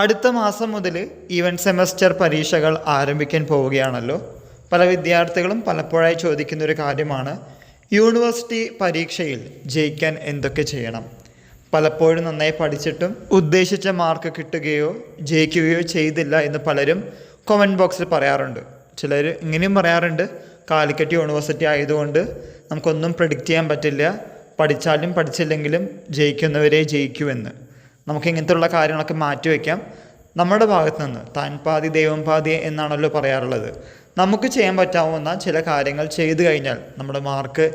അടുത്ത മാസം മുതൽ ഈവൻറ്റ് സെമസ്റ്റർ പരീക്ഷകൾ ആരംഭിക്കാൻ പോവുകയാണല്ലോ. പല വിദ്യാർത്ഥികളും പലപ്പോഴായി ചോദിക്കുന്ന ഒരു കാര്യമാണ്, യൂണിവേഴ്സിറ്റി പരീക്ഷയിൽ ജയിക്കാൻ എന്തൊക്കെ ചെയ്യണം? പലപ്പോഴും നന്നായി പഠിച്ചിട്ടും ഉദ്ദേശിച്ച മാർക്ക് കിട്ടുകയോ ജയിക്കുകയോ ചെയ്തില്ല എന്ന് പലരും കമൻറ്റ് ബോക്സിൽ പറയാറുണ്ട്. ചിലർ ഇങ്ങനെയും പറയാറുണ്ട്, കാലിക്കറ്റ് യൂണിവേഴ്സിറ്റി ആയതുകൊണ്ട് നമുക്കൊന്നും പ്രെഡിക്റ്റ് ചെയ്യാൻ പറ്റില്ല, പഠിച്ചാലും പഠിച്ചില്ലെങ്കിലും ജയിക്കുന്നവരെ ജയിക്കുമെന്ന്. നമുക്ക് ഇങ്ങനത്തെയുള്ള കാര്യങ്ങളൊക്കെ മാറ്റിവെക്കാം. നമ്മുടെ ഭാഗത്ത് നിന്ന് താൻ പാതി ദൈവം പാതി എന്നാണല്ലോ പറയാറുള്ളത്. നമുക്ക് ചെയ്യാൻ പറ്റാവുന്ന ചില കാര്യങ്ങൾ ചെയ്തു കഴിഞ്ഞാൽ നമ്മുടെ മാർക്ക്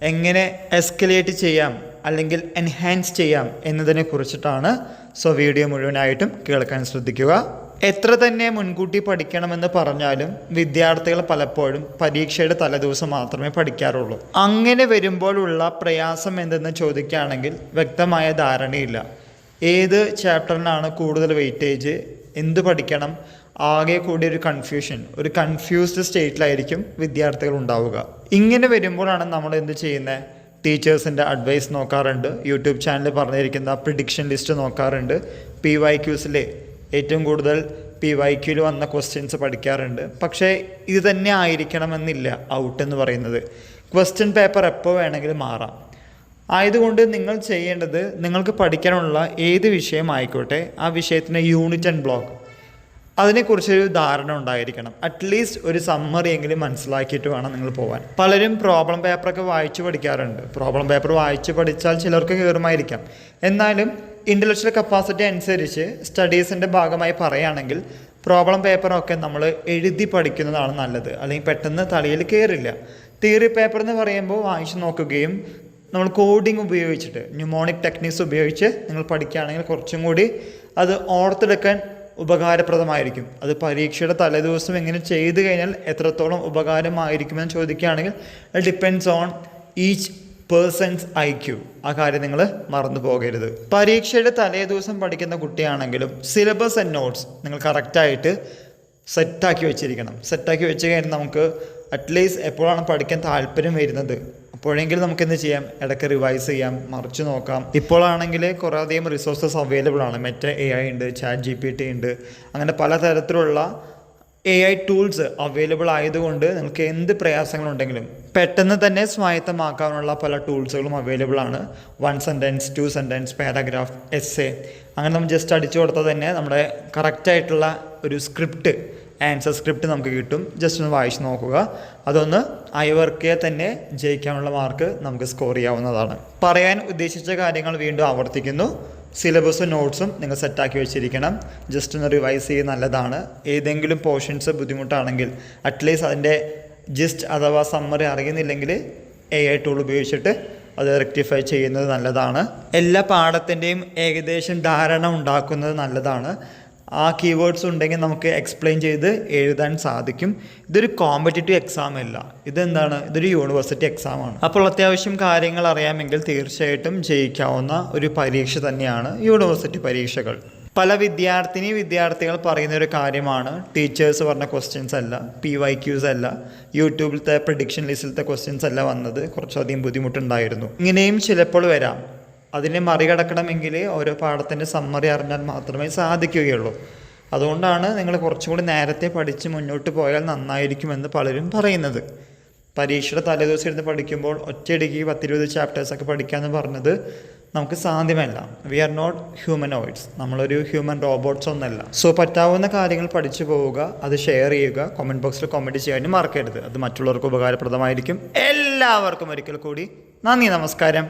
എങ്ങനെ എസ്കലേറ്റ് ചെയ്യാം അല്ലെങ്കിൽ എൻഹാൻസ് ചെയ്യാം എന്നതിനെ കുറിച്ചിട്ടാണ്. സോ വീഡിയോ മുഴുവനായിട്ടും കേൾക്കാൻ ശ്രദ്ധിക്കുക. എത്ര തന്നെ മുൻകൂട്ടി പഠിക്കണമെന്ന് പറഞ്ഞാലും വിദ്യാർത്ഥികൾ പലപ്പോഴും പരീക്ഷയുടെ തലേദിവസം മാത്രമേ പഠിക്കാറുള്ളൂ. അങ്ങനെ വരുമ്പോഴുള്ള പ്രയാസം എന്തെന്ന് ചോദിക്കുകയാണെങ്കിൽ വ്യക്തമായ ധാരണയില്ല. ഏത് ചാപ്റ്ററിനാണ് കൂടുതൽ വെയിറ്റേജ്, എന്ത് പഠിക്കണം, ആകെ കൂടി ഒരു കൺഫ്യൂഷൻ, ഒരു കൺഫ്യൂസ്ഡ് സ്റ്റേറ്റിലായിരിക്കും വിദ്യാർത്ഥികൾ ഉണ്ടാവുക. ഇങ്ങനെ വരുമ്പോഴാണ് നമ്മൾ എന്ത് ചെയ്യുന്നത്? ടീച്ചേഴ്സിൻ്റെ അഡ്വൈസ് നോക്കാറുണ്ട്, യൂട്യൂബ് ചാനലിൽ പറഞ്ഞിരിക്കുന്ന പ്രിഡിക്ഷൻ ലിസ്റ്റ് നോക്കാറുണ്ട്, PYQസിലെ ഏറ്റവും കൂടുതൽ PYQയിൽ വന്ന ക്വസ്റ്റ്യൻസ് പഠിക്കാറുണ്ട്. പക്ഷേ ഇത് തന്നെ ആയിരിക്കണമെന്നില്ല ഔട്ട് എന്ന് പറയുന്നത്. ക്വസ്റ്റ്യൻ പേപ്പർ എപ്പോൾ വേണമെങ്കിലും മാറാം. ആയതുകൊണ്ട് നിങ്ങൾ ചെയ്യേണ്ടത്, നിങ്ങൾക്ക് പഠിക്കാനുള്ള ഏത് വിഷയമായിക്കോട്ടെ ആ വിഷയത്തിൻ്റെ യൂണിറ്റ് ആൻഡ് ബ്ലോക്ക് അതിനെക്കുറിച്ചൊരു ധാരണ ഉണ്ടായിരിക്കണം. അറ്റ്ലീസ്റ്റ് ഒരു സമ്മറി എങ്കിലും മനസ്സിലാക്കിയിട്ട് വേണം നിങ്ങൾ പോകാൻ. പലരും പ്രോബ്ലം പേപ്പറൊക്കെ വായിച്ച് പഠിക്കാറുണ്ട്. പ്രോബ്ലം പേപ്പർ വായിച്ച് പഠിച്ചാൽ ചിലർക്ക് കയറുമായിരിക്കാം. എന്നാലും ഇൻ്റലക്ച്വൽ കപ്പാസിറ്റി അനുസരിച്ച് സ്റ്റഡീസിൻ്റെ ഭാഗമായി പറയുകയാണെങ്കിൽ പ്രോബ്ലം പേപ്പറൊക്കെ നമ്മൾ എഴുതി പഠിക്കുന്നതാണ് നല്ലത്. അല്ലെങ്കിൽ പെട്ടെന്ന് തലയിൽ കയറില്ല. തിയറി പേപ്പർ എന്ന് പറയുമ്പോൾ വായിച്ച് നോക്കുകയും നമ്മൾ കോഡിങ് ഉപയോഗിച്ചിട്ട് ന്യൂമോണിക് ടെക്നിക്സ് ഉപയോഗിച്ച് നിങ്ങൾ പഠിക്കുകയാണെങ്കിൽ കുറച്ചും കൂടി അത് ഓർത്തെടുക്കാൻ ഉപകാരപ്രദമായിരിക്കും. അത് പരീക്ഷയുടെ തലേദിവസം എങ്ങനെ ചെയ്തു കഴിഞ്ഞാൽ എത്രത്തോളം ഉപകാരമായിരിക്കുമെന്ന് ചോദിക്കുകയാണെങ്കിൽ depends on each persons IQ. ആ കാര്യം നിങ്ങൾ മറന്നു പോകരുത്. പരീക്ഷയുടെ തലേദിവസം പഠിക്കുന്ന കുട്ടിയാണെങ്കിലും സിലബസ് ആൻഡ് നോട്ട്സ് നിങ്ങൾ കറക്റ്റായിട്ട് സെറ്റാക്കി വെച്ചിരിക്കണം. സെറ്റാക്കി വെച്ച് കഴിഞ്ഞാൽ നമുക്ക് അറ്റ്ലീസ്റ്റ് എപ്പോഴാണ് പഠിക്കാൻ താല്പര്യം വരുന്നത് അപ്പോഴെങ്കിലും നമുക്ക് എന്ത് ചെയ്യാം, ഇടയ്ക്ക് റിവൈസ് ചെയ്യാം, മറിച്ച് നോക്കാം. ഇപ്പോഴാണെങ്കിൽ കുറേ അധികം റിസോഴ്സസ് അവൈലബിൾ ആണ്. മറ്റേ AI ഉണ്ട്, ChatGPT ഉണ്ട്, അങ്ങനെ പലതരത്തിലുള്ള AI ടൂൾസ് അവൈലബിൾ ആയതുകൊണ്ട് നിങ്ങൾക്ക് എന്ത് പ്രയാസങ്ങളുണ്ടെങ്കിലും പെട്ടെന്ന് തന്നെ സ്വായത്തമാക്കാനുള്ള പല ടൂൾസുകളും അവൈലബിൾ ആണ്. 1 സെൻറ്റൻസ്, 2 സെൻറ്റൻസ്, പാരഗ്രാഫ്, എസ്സേ, അങ്ങനെ നമ്മൾ ജസ്റ്റ് അടിച്ചു കൊടുത്താൽ തന്നെ നമ്മുടെ കറക്റ്റായിട്ടുള്ള ഒരു സ്ക്രിപ്റ്റ്, ആൻസർ സ്ക്രിപ്റ്റ് നമുക്ക് കിട്ടും. ജസ്റ്റ് ഒന്ന് വായിച്ച് നോക്കുക. അതൊന്ന് അയവർക്കെ തന്നെ ജയിക്കാനുള്ള മാർക്ക് നമുക്ക് സ്കോർ ചെയ്യാവുന്നതാണ്. പറയാൻ ഉദ്ദേശിച്ച കാര്യങ്ങൾ വീണ്ടും ആവർത്തിക്കുന്നു. സിലബസും നോട്ട്സും നിങ്ങൾ സെറ്റാക്കി വെച്ചിരിക്കണം. ജസ്റ്റ് ഒന്ന് റിവൈസ് ചെയ്യുന്നത് നല്ലതാണ്. ഏതെങ്കിലും പോർഷൻസ് ബുദ്ധിമുട്ടാണെങ്കിൽ അറ്റ്ലീസ്റ്റ് അതിൻ്റെ ജിസ്റ്റ് അഥവാ സമ്മറി അറിയുന്നില്ലെങ്കിൽ AI ടൂൾ ഉപയോഗിച്ചിട്ട് അത് റെക്ടിഫൈ ചെയ്യുന്നത് നല്ലതാണ്. എല്ലാ പാഠത്തിൻ്റെയും ഏകദേശം ധാരണ ഉണ്ടാക്കുന്നത് നല്ലതാണ്. ആ കീവേഡ്സ് ഉണ്ടെങ്കിൽ നമുക്ക് എക്സ്പ്ലെയിൻ ചെയ്ത് എഴുതാൻ സാധിക്കും. ഇതൊരു കോമ്പറ്റേറ്റീവ് എക്സാം അല്ല, ഇതെന്താണ്, ഇതൊരു യൂണിവേഴ്സിറ്റി എക്സാമാണ്. അപ്പോൾ അത്യാവശ്യം കാര്യങ്ങൾ അറിയാമെങ്കിൽ തീർച്ചയായിട്ടും ജയിക്കാവുന്ന ഒരു പരീക്ഷ തന്നെയാണ് യൂണിവേഴ്സിറ്റി പരീക്ഷകൾ. പല വിദ്യാർത്ഥികൾ പറയുന്ന ഒരു കാര്യമാണ്, ടീച്ചേഴ്സ് പറഞ്ഞ ക്വസ്റ്റ്യൻസ് അല്ല, PYQs അല്ല, യൂട്യൂബിലത്തെ പ്രിഡിക്ഷൻ ലിസ്റ്റിലത്തെ ക്വസ്റ്റ്യൻസ് അല്ല വന്നത്, കുറച്ചധികം ബുദ്ധിമുട്ടുണ്ടായിരുന്നു. ഇങ്ങനെയും ചിലപ്പോൾ വരാം. അതിനെ മറികടക്കണമെങ്കിൽ ഓരോ പാഠത്തിൻ്റെ സമ്മറി അറിഞ്ഞാൽ മാത്രമേ സാധിക്കുകയുള്ളൂ. അതുകൊണ്ടാണ് നിങ്ങൾ കുറച്ചും കൂടി നേരത്തെ പഠിച്ച് മുന്നോട്ട് പോയാൽ നന്നായിരിക്കുമെന്ന് പലരും പറയുന്നത്. പരീക്ഷയുടെ തലേദിവസം ഇരുന്ന് പഠിക്കുമ്പോൾ ഒറ്റയടിക്ക് 10-20 ചാപ്റ്റേഴ്സൊക്കെ പഠിക്കാമെന്ന് പറഞ്ഞത് നമുക്ക് സാധ്യമല്ല. വി ആർ നോട്ട് ഹ്യൂമനോയിഡ്സ്, നമ്മളൊരു ഹ്യൂമൻ റോബോട്ട്സ് ഒന്നല്ല. സോ പറ്റാവുന്ന കാര്യങ്ങൾ പഠിച്ചു പോവുക, അത് ഷെയർ ചെയ്യുക, കമൻറ്റ് ബോക്സിൽ കമൻറ്റ് ചെയ്യാനും മറക്കരുത്. അത് മറ്റുള്ളവർക്ക് ഉപകാരപ്രദമായിരിക്കും. എല്ലാവർക്കും ഒരിക്കൽ കൂടി നന്ദി, നമസ്കാരം.